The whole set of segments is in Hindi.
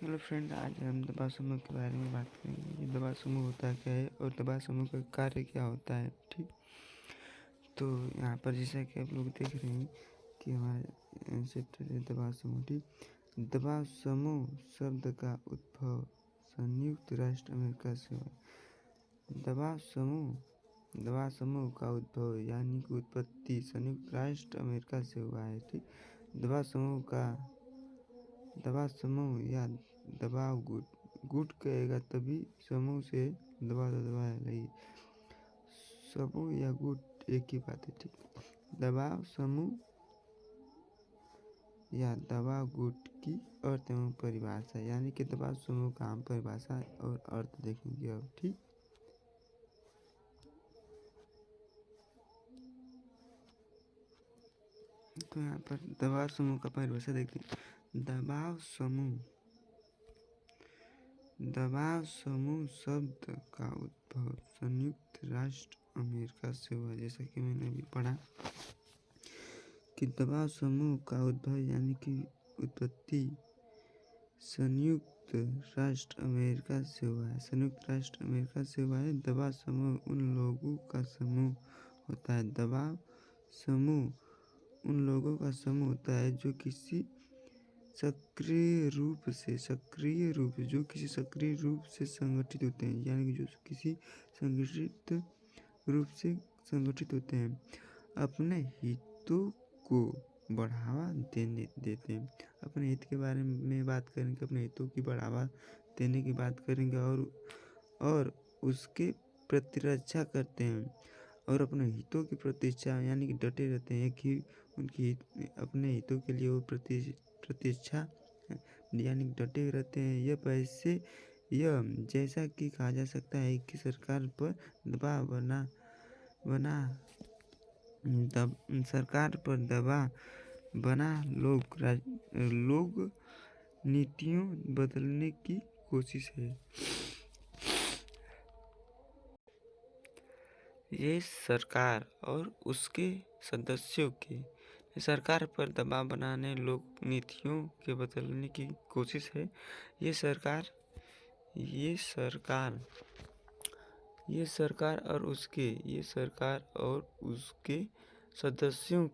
हेलो फ्रेंड, आज हम दबा समूह के बारे में बात करेंगे। ये दबा समूह होता क्या है और दबा समूह का कार्य क्या होता है। ठीक, तो यहाँ पर जैसा कि आप लोग देख रहे हैं कि हमारा चैप्टर है दबा समूह। ठीक, दबा समूह शब्द का उद्भव संयुक्त राष्ट्र अमेरिका से हुआ। दबा समूह का उद्भव यानी कि उत्पत्ति संयुक्त राष्ट्र अमेरिका से हुआ है। ठीक, दबा समूह या दबाव गुट कहेगा तभी समूह से दबाया नहीं। समूह या गुट एक ही बात है। ठीक, दबाव समूह या दबाव गुट की अर्थ एवं परिभाषा, यानी कि दबाव समूह का आम परिभाषा और अर्थ देखेंगे अब। ठीक, तो यहाँ पर दबाव समूह का परिभाषा देखते हैं। दबाव समूह शब्द का उद्भव संयुक्त राष्ट्र अमेरिका से हुआ। जैसा कि मैंने अभी पढ़ा कि दबाव समूह का उद्भव यानी कि उत्पत्ति संयुक्त राष्ट्र अमेरिका से हुआ है। संयुक्त राष्ट्र अमेरिका से हुआ है। दबाव समूह उन लोगों का समूह होता है। दबाव समूह उन लोगों का समूह होता है जो किसी सक्रिय रूप से संगठित होते हैं, यानी कि जो किसी संगठित रूप से संगठित होते हैं, अपने हितों को बढ़ावा देते हैं। अपने हित के बारे में बात करेंगे, अपने हितों की बढ़ावा देने की बात करेंगे और उसके प्रतिरक्षा करते हैं और अपने हितों की प्रतिष्ठा यानी कि डटे रहते हैं कि उनकी अपने हितों के लिए वो प्रतिष्ठा यानी डटे रहते हैं। यह जैसा कि कहा जा सकता है कि सरकार पर दबाव बना लोग नीतियों बदलने की कोशिश है। ये सरकार और उसके सदस्यों के सरकार पर दबाव बनाने लोग नीतियों के बदलने की कोशिश है। ये सरकार और उसके सदस्यों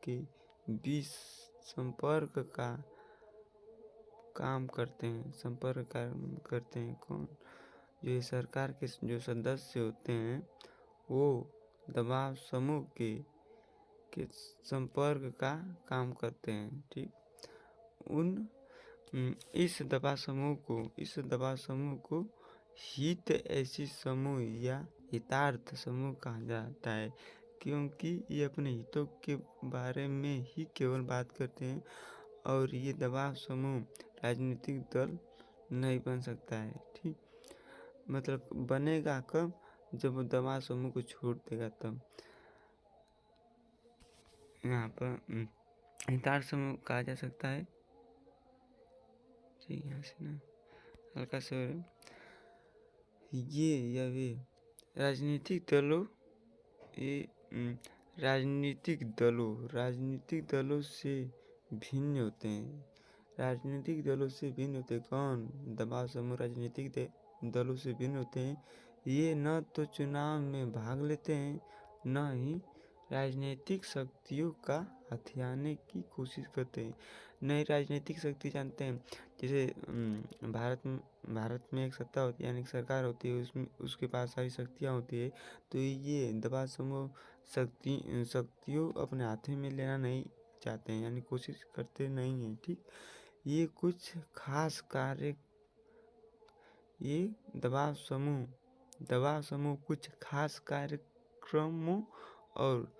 के बीच संपर्क का काम करते हैं। कौन? जो सरकार के जो सदस्य होते हैं वो दबाव समूह के संपर्क का काम करते हैं। ठीक, इस दबाव समूह को हित ऐसी समूह या हितार्थ समूह कहा जाता है, क्योंकि ये अपने हितों के बारे में ही केवल बात करते हैं और ये दबाव समूह राजनीतिक दल नहीं बन सकता है। ठीक, मतलब बनेगा कब? जब वो दबाव समूह को छोड़ देगा तब। यहाँ पर हितार्थ समूह कहा जा सकता है। ठीक, यहाँ से ना हल्का से ये या वे राजनीतिक दलों से भिन्न होते हैं। कौन? दबाव समूह राजनीतिक दलों से भिन्न होते हैं। ये न तो चुनाव में भाग लेते हैं, न ही राजनीतिक शक्तियों का हथियाने की कोशिश करते हैं। नई राजनीतिक शक्ति जानते हैं, जैसे भारत में एक सत्ता होती है, यानी सरकार होती है, उसमें उसके पास सारी शक्तियाँ होती है। तो ये दबाव समूह शक्तियों अपने हाथों में लेना नहीं चाहते हैं, यानी कोशिश करते नहीं हैं। ठीक, ये दबाव समूह कुछ खास कार्यक्रमों और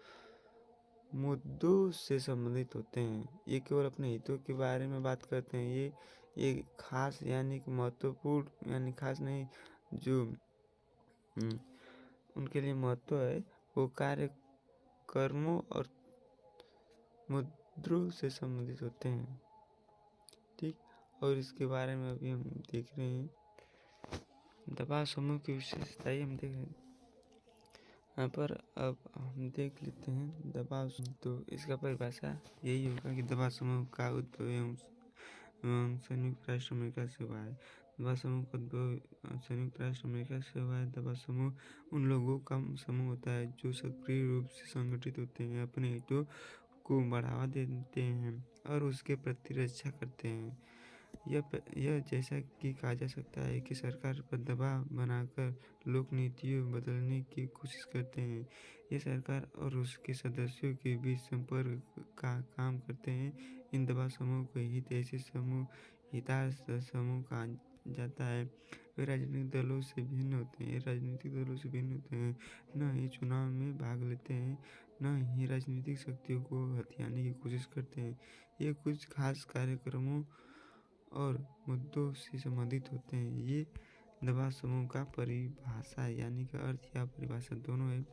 मुद्दों से संबंधित होते हैं। ये केवल अपने हितों के बारे में बात करते हैं। ये खास यानी कि महत्वपूर्ण यानी खास नहीं, जो उनके लिए महत्व है वो कार्यक्रमों और मुद्दों से संबंधित होते हैं। ठीक, और इसके बारे में अभी हम देख रहे हैं दबाव समूह की विशेषताएं हम देख रहे हैं यहाँ पर। अब हम देख लेते हैं दबाव। तो इसका परिभाषा यही होगा कि दबाव समूह का उद्भव संयुक्त राष्ट्र अमेरिका से हुआ है। दबा समूह का उद्भव संयुक्त राष्ट्र अमेरिका से हुआ है। दबा समूह उन लोगों का समूह होता है जो सक्रिय रूप से संगठित होते हैं, अपने हितों को बढ़ावा देते हैं और उसके प्रति रक्षा करते हैं। यह जैसा कि कहा जा सकता है कि सरकार पर दबाव बनाकर लोग नीतियों बदलने की कोशिश करते हैं। ये सरकार और उसके सदस्यों के बीच संपर्क का काम करते हैं। इन दबाव समूह को हित ऐसे समूह हितार्थ समूह कहा जाता है। वे राजनीतिक दलों से भिन्न होते हैं, न ही चुनाव में भाग लेते हैं, न ही राजनीतिक शक्तियों को हथियाने की कोशिश करते हैं। ये कुछ खास कार्यक्रमों और मुद्दों से संबंधित होते हैं। ये दबाव समूह का परिभाषा यानी कि अर्थ या परिभाषा दोनों है।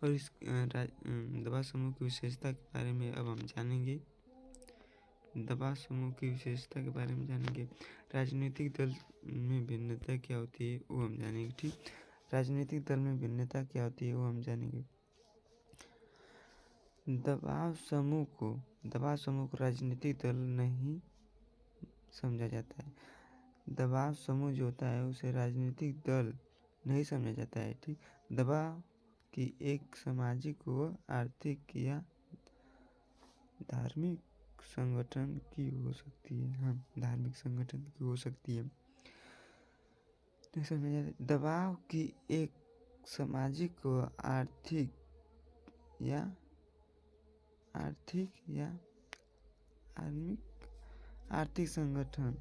और इस दबाव समूह की विशेषता के बारे में अब हम जानेंगे। दबाव समूह की विशेषता के बारे में जानेंगे। राजनीतिक दल में भिन्नता क्या होती है वो हम जानेंगे। ठीक, राजनीतिक दल में भिन्नता क्या होती है वो हम जानेंगे। दबाव समूह को राजनीतिक दल नहीं समझा जाता है। दबाव समूह जो होता है उसे राजनीतिक दल नहीं समझा जाता है। ठीक, दबाव की एक सामाजिक व आर्थिक या धार्मिक संगठन की हो सकती है। हाँ, धार्मिक संगठन की हो सकती है। नहीं समझा जाता। दबाव की एक सामाजिक व आर्थिक संगठन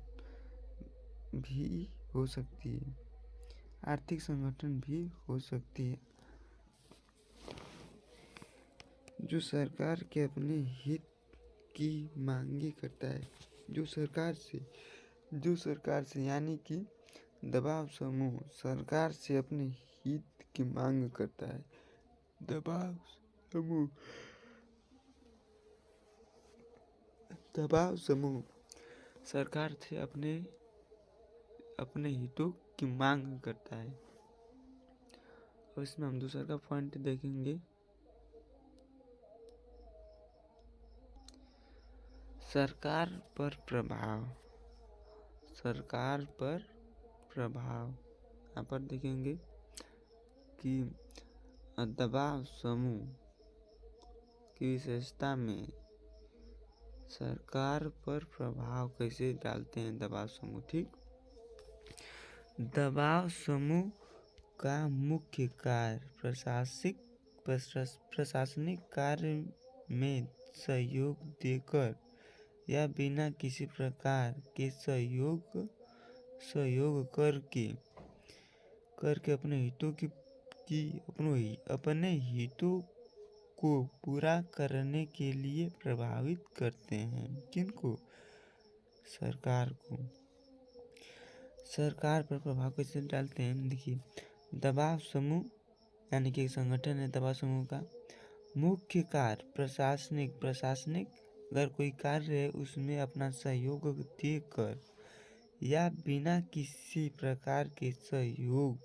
भी हो सकती है। आर्थिक संगठन भी हो सकती है जो सरकार के अपने हित की मांगे करता है। जो सरकार से यानी कि दबाव समूह सरकार से अपने हित की मांग करता है। दबाव समूह सरकार से अपने हितों की मांग करता है। और इसमें हम दूसरा का पॉइंट देखेंगे। सरकार पर प्रभाव यहाँ पर देखेंगे कि दबाव समूह की विशेषता में सरकार पर प्रभाव कैसे डालते हैं दबाव समूह। ठीक, दबाव समूह का मुख्य कार्य प्रशासनिक कार्य में सहयोग देकर या बिना किसी प्रकार के सहयोग करके अपने हितों को पूरा करने के लिए प्रभावित करते हैं। किनको? सरकार को। सरकार पर प्रभाव कैसे डालते हैं? देखिए, दबाव समूह यानी कि संगठन है दबाव समूह का मुख्य कार्य प्रशासनिक अगर कोई कार्य है उसमें अपना सहयोग देकर या बिना किसी प्रकार के सहयोग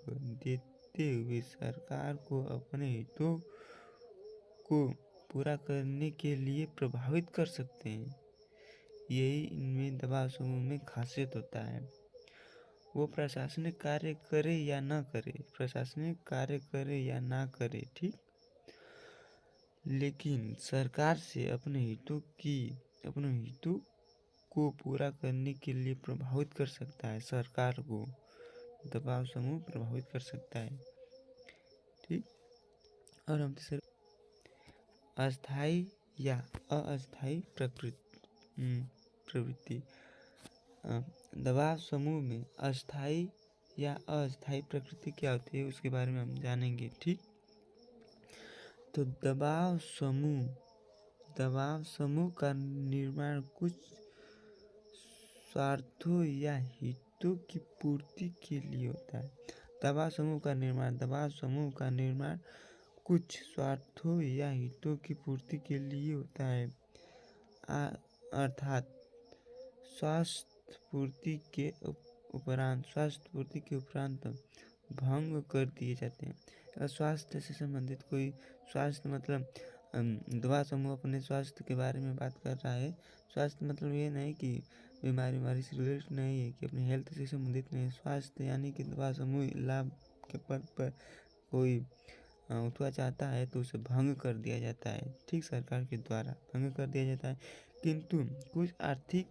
देते हुए सरकार को अपने हितों को पूरा करने के लिए प्रभावित कर सकते हैं। यही इनमें दबाव समूह में खासियत होता है। वो प्रशासनिक कार्य करे या ना करे, ठीक, लेकिन सरकार से अपने हितों को पूरा करने के लिए प्रभावित कर सकता है। सरकार को दबाव समूह प्रभावित कर सकता है। ठीक, और हम तीसरे अस्थायी या अस्थायी प्रवृत्ति। दबाव समूह में अस्थायी या अस्थायी प्रकृति क्या होती है उसके बारे में हम जानेंगे। ठीक, तो दबाव समूह का निर्माण कुछ स्वार्थों या हितों की पूर्ति के लिए होता है। दबाव समूह का निर्माण कुछ स्वार्थों या हितों की पूर्ति के लिए होता है, अर्थात स्वास्थ्य पूर्ति के उपरांत भंग कर दिए जाते हैं। स्वास्थ्य से संबंधित कोई स्वास्थ्य मतलब दबाव समूह अपने स्वास्थ्य के बारे में बात कर रहा है। स्वास्थ्य मतलब ये नहीं कि बीमारी से रिलेटेड नहीं है, कि अपने हेल्थ से संबंधित नहीं है। स्वास्थ्य यानी कि दबाव समूह लाभ के पद पर कोई उठवा चाहता है तो उसे भंग कर दिया जाता है, ठीक, सरकार के द्वारा भंग कर दिया जाता है। किंतु कुछ आर्थिक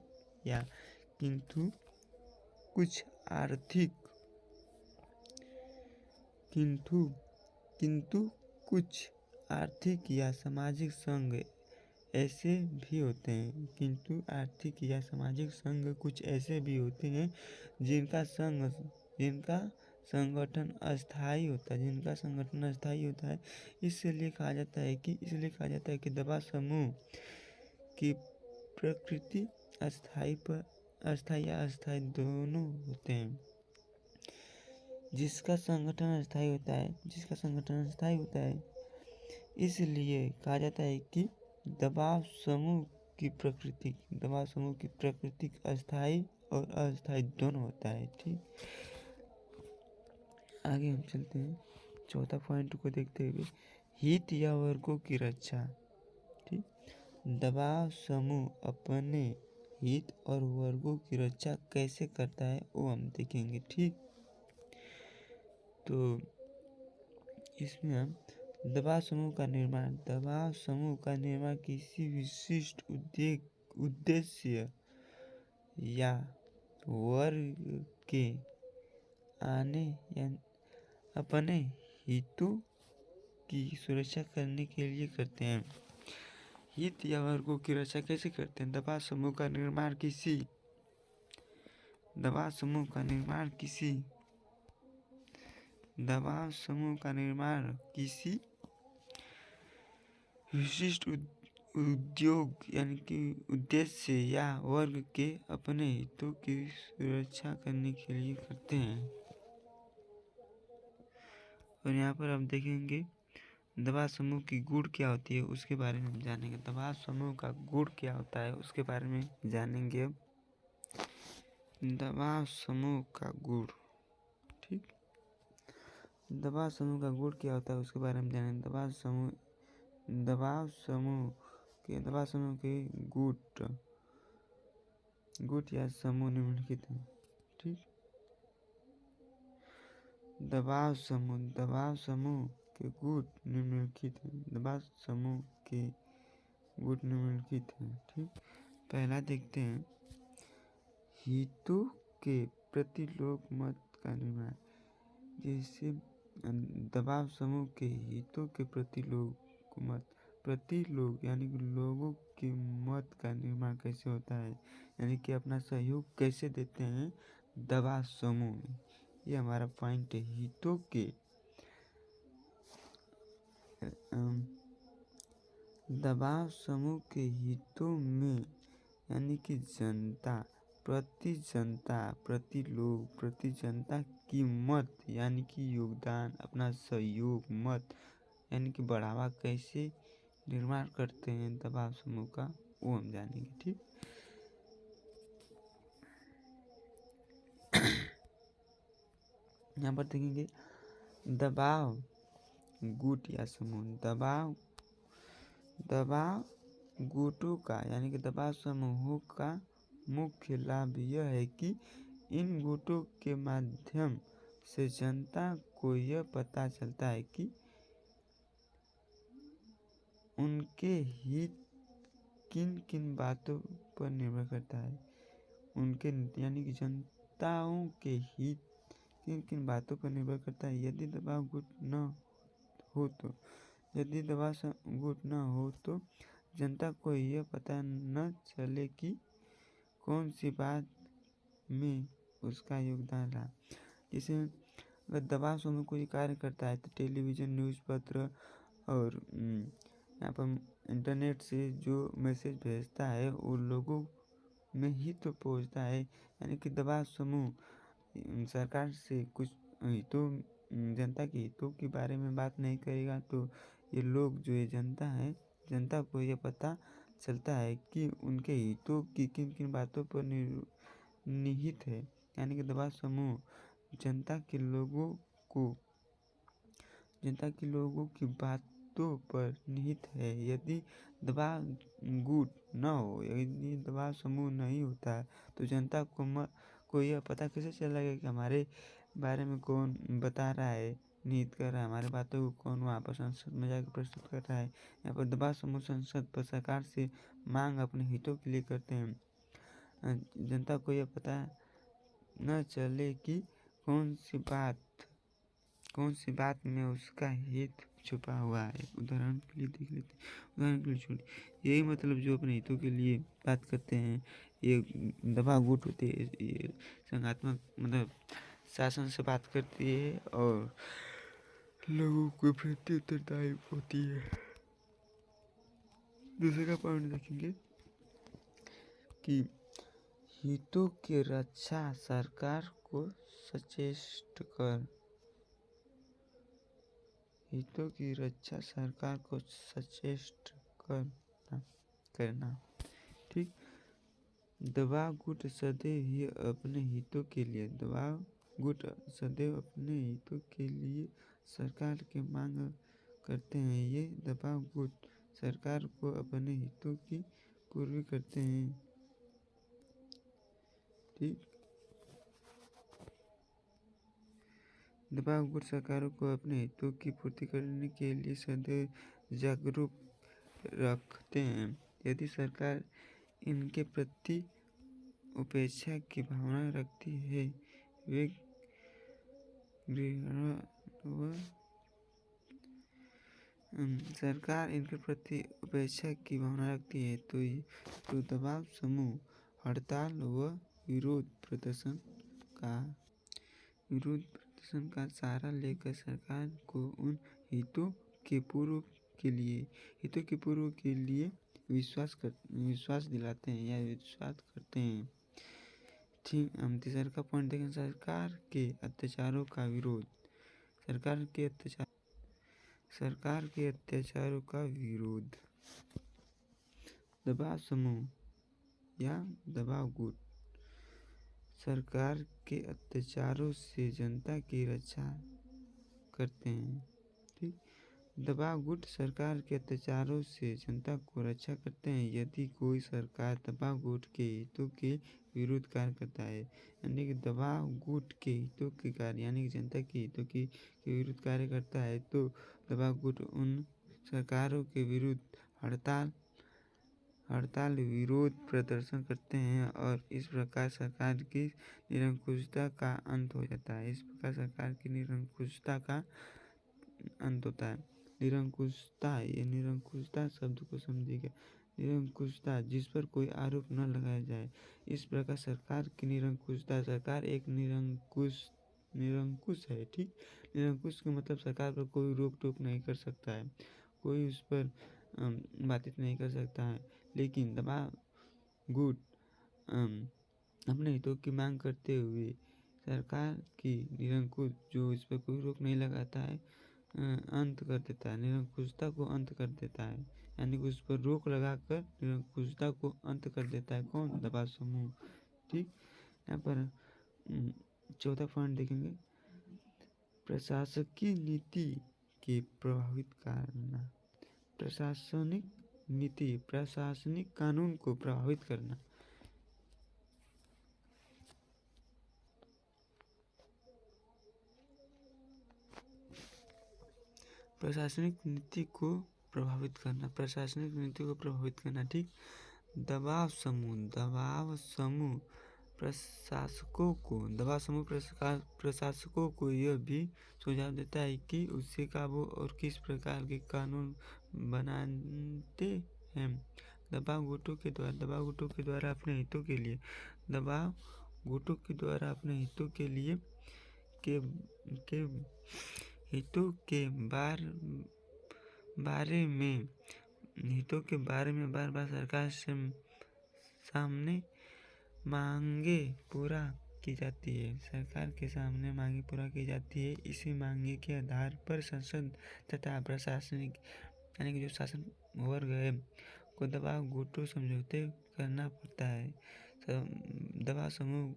कुछ आर्थिक या सामाजिक संघ ऐसे भी होते हैं कुछ ऐसे भी होते हैं जिनका संगठन अस्थायी होता है। इसलिए कहा जाता है कि दबाव समूह की प्रकृति अस्थायी या अस्थायी दोनों होते हैं। जिसका संगठन अस्थायी होता है इसलिए कहा जाता है कि दबाव समूह की प्रकृति अस्थायी और अस्थायी दोनों होता है, ठीक। आगे हम चलते हैं, चौथा पॉइंट को देखते हुए हित या वर्गों की रक्षा, ठीक। दबाव समूह अपने हित और वर्गों की रक्षा कैसे करता है वो हम देखेंगे, ठीक। तो इसमें हम दबाव समूह का निर्माण किसी विशिष्ट उद्देश्य या वर्ग के अपने हितों की सुरक्षा करने के लिए करते हैं। हित या वर्गों की रक्षा कैसे करते हैं? दबाव समूह का निर्माण किसी विशिष्ट उद्योग यानी कि उद्देश्य या वर्ग के अपने हितों की सुरक्षा करने के लिए करते हैं। और यहाँ पर हम देखेंगे दबाव समूह की गुण क्या होती है उसके बारे में हम जानेंगे। दबाव समूह का गुण क्या होता है उसके बारे में जानेंगे। दबाव समूह का गुण, ठीक। दबाव समूह का गुण क्या होता है उसके बारे में जानेंगे। दबाव समूह के गुट या समूह निम्नलिखित हैं, ठीक। दबाव समूह के गुट निम्नलिखित हैं, ठीक। पहला देखते हैं हितों के प्रति लोक मत का निर्माण। जैसे दबाव समूह के हितों के प्रति लोग यानी कि लोगों के मत का निर्माण कैसे होता है, यानी कि अपना सहयोग कैसे देते हैं दबाव समूह में, ये हमारा पॉइंट है। हितों के दबाव समूह के हितों में यानी कि प्रति जनता की मत यानी कि योगदान, अपना सहयोग, मत यानी कि बढ़ावा कैसे निर्माण करते हैं दबाव समूह का वो हम जानेंगे, ठीक। यहाँ पर देखेंगे दबाव गुट या समूह। दबाव गुटों का यानी कि दबाव समूहों का मुख्य लाभ यह है कि इन गुटों के माध्यम से जनता को यह पता चलता है कि उनके हित किन किन बातों पर निर्भर करता है। उनके यानी कि जनताओं के हित किन किन बातों पर निर्भर करता है। यदि दबाव गुट न हो तो जनता को यह पता न चले कि कौन सी बात में उसका योगदान रहा। जैसे अगर दबाव समूह कोई कार्य करता है तो टेलीविज़न, न्यूज़ पत्र और यहाँ पर इंटरनेट से जो मैसेज भेजता है वो लोगों में ही तो पहुँचता है। यानी कि दबाव समूह सरकार से कुछ हितों जनता के हितों के बारे में बात नहीं करेगा तो ये लोग जो ये जनता को ये पता चलता है कि उनके हितों की किन किन बातों पर निहित है। यानी कि दबाव समूह जनता के लोगों की बात हितों पर निहित है। यदि दबाव गुट न हो, यदि दबाव समूह नहीं होता तो जनता को यह पता कैसे चलेगा कि हमारे बारे में कौन बता रहा है, निहित कर रहा है, हमारे बातों को कौन वहाँ पर संसद में जाकर प्रस्तुत कर रहा है। यहाँ पर दबाव समूह संसद पर सरकार से मांग अपने हितों के लिए करते हैं। जनता को यह पता न चले कि कौन सी बात में उसका हित छुपा हुआ है। उदाहरण के लिए देख लेते हैं, उदाहरण के लिए छोड़िए, यही मतलब जो अपने हितों के लिए बात करते हैं, ये दबाव गुट होती है। ये संघात्मक मतलब शासन से बात करती है और लोगों के प्रति उत्तरदायी होती है। दूसरे का पॉइंट देखेंगे कि हितों की रक्षा सरकार को सचेष्ट कर, हितों की रक्षा सरकार को सचेष्ट करना। ठीक, दबाव गुट सदैव ही अपने हितों के लिए, दबाव गुट सदैव अपने हितों के लिए सरकार की मांग करते हैं। ये दबाव गुट सरकार को अपने हितों की पूर्ति करते हैं। ठीक, दबाव गुट सरकारों को अपने हितों की पूर्ति करने के लिए सदैव जागरूक रखते हैं। यदि सरकार इनके प्रति उपेक्षा की भावना रखती है, वे सरकार इनके प्रति उपेक्षा की भावना रखती है तो दबाव समूह हड़ताल व विरोध प्रदर्शन का सहारा लेकर सरकार को उन हितों के पूर्व के लिए विश्वास दिलाते हैं या विश्वास करते हैं। ठीक, हम तीसरा का पॉइंट देखें, सरकार के अत्याचारों का विरोध। सरकार के अत्याचारों का विरोध। दबाव समूह या दबाव गुट सरकार के अत्याचारों से जनता की रक्षा करते हैं। ठीक, दबाव गुट सरकार के अत्याचारों से जनता को रक्षा करते हैं। यदि कोई सरकार दबाव गुट के हितों के विरुद्ध कार्य करता है, यानी कि दबाव गुट के हितों के कार्य यानी कि जनता के हितों के विरुद्ध कार्य करता है, तो दबाव गुट उन सरकारों के विरुद्ध हड़ताल विरोध प्रदर्शन करते हैं और इस प्रकार सरकार की निरंकुशता का अंत हो जाता है। इस प्रकार सरकार की निरंकुशता का अंत होता है। निरंकुशता, ये निरंकुशता शब्द को समझिएगा। निरंकुशता, जिस पर कोई आरोप न लगाया जाए। इस प्रकार सरकार की निरंकुशता, सरकार एक निरंकुश है। ठीक, निरंकुश का मतलब सरकार पर कोई रोक टोक नहीं कर सकता है, कोई उस पर बातचीत नहीं कर सकता है। लेकिन दबाव गुट अपने हितों की मांग करते हुए सरकार की निरंकुश, जो इस पर कोई रोक नहीं लगाता है, अंत कर देता है, निरंकुशता को अंत कर देता है, यानी कि उस पर रोक लगाकर निरंकुशता को अंत कर देता है। कौन? दबाव समूह। ठीक, यहाँ पर चौथा पॉइंट देखेंगे, प्रशासकीय नीति के प्रभावित करना। प्रशासनिक कानून को प्रभावित करना। प्रशासनिक नीति को प्रभावित करना। ठीक, दबाव समूह प्रशासकों को यह भी सुझाव देता है कि उससे काबू और किस प्रकार के कानून बनाते हैं। दबाव गुटों के द्वारा अपने हितों के बारे में बार बार सरकार से सामने मांगे पूरा की जाती है। सरकार के सामने मांगे पूरा की जाती है। इसी मांगे के आधार पर संसद तथा प्रशासनिक यानी कि जो शासन वर्ग है को दबाव गुटों समझौते करना पड़ता है। दबाव समूह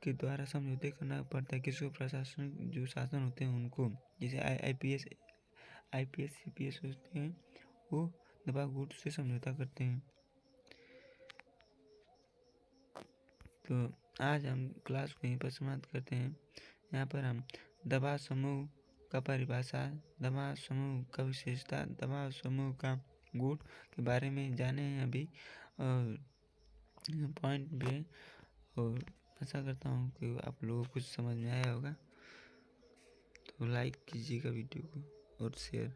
के द्वारा समझौते करना पड़ता है किसको? प्रशासनिक जो शासन होते हैं उनको, जैसे IPS CPS होते हैं वो दबाव गुट से समझौता करते हैं। तो आज हम क्लास को यहीं पर समाप्त करते हैं। यहाँ पर हम दबाव समूह का परिभाषा, दबाव समूह का विशेषता, दबाव समूह का गुण के बारे में जाने हैं अभी और पॉइंट पे। और आशा करता हूँ कि आप लोगों को कुछ समझ में आया होगा। तो लाइक कीजिएगा वीडियो को और शेयर।